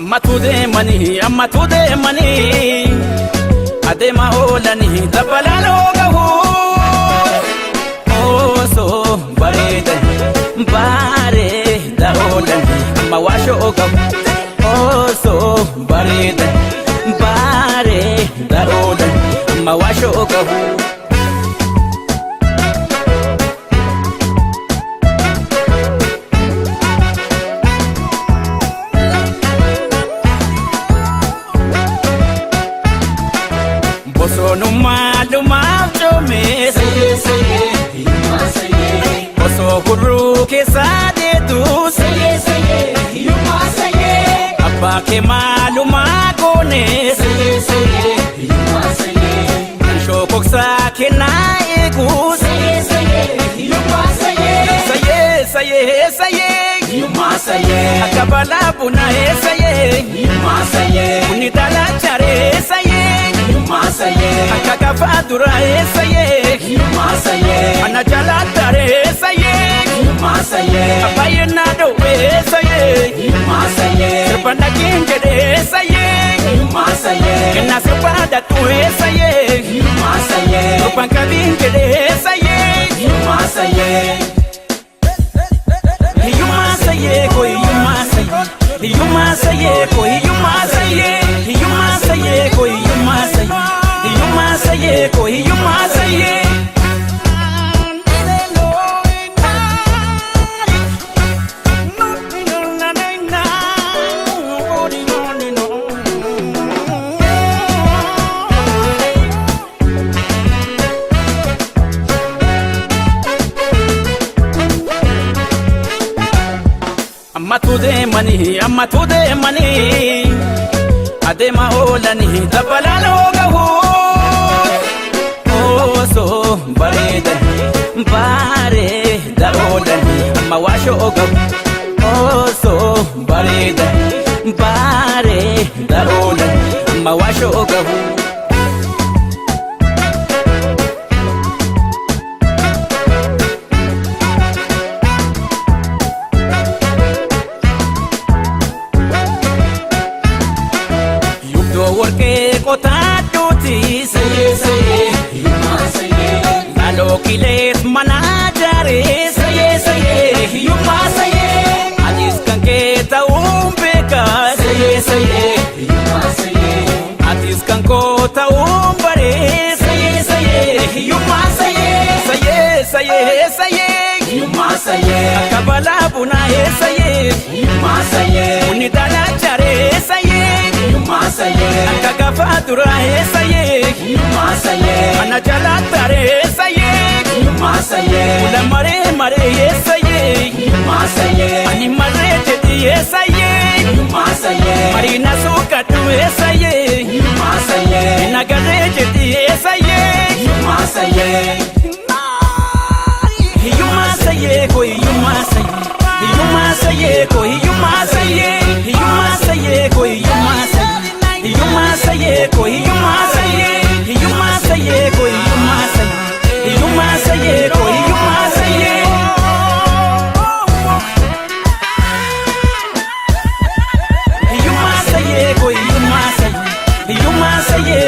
Amma tude mani adema olani dabalan hogahu oso bareda olani amma washo hogahu oso bareda olani amma washo hogahu Luma jome saye yuma saye oso guru ke sade tu saye yuma saye abba ke maluma gone saye yuma saye shokoksa ke na egu saye yuma saye yuma saye akabala buna saye yuma saye unidala chare saye yuma saye akakafa dura saye yuma saye anajala tare saye yuma saye abayena do saye yuma saye banda kinjede saye yuma saye kena sepada tu saye yuma saye panka binjede saye yuma saye yuma saye ko yuma saye yuma saye ko yuma saye yuma saye ko yuma saye yuma saye ko yuma saye Amma tude mani adema olani dabalan hogahu oso bareda olani amma washo hogahu oso bareda olani amma washo hogahu yuma saye nalo kiles manajare saye yuma saye adis kanke taumbeka saye yuma saye adis kanko taumbare saye yuma saye yuma saye akabala buna saye yuma saye unidala chare saye yuma saye akakafa dura saye yuma saye anajala tare saye yuma saye ulamare saye yuma saye ani mare jeti saye yuma saye marina sukatu saye yuma saye nagare jeti saye yuma saye yuma saye ko yuma saye yuma saye ko yuma saye yuma saye ko yuma saye yuma saye ko yuma saye yuma saye ko yuma saye yuma saye ko yuma saye yuma saye ko yuma saye yuma saye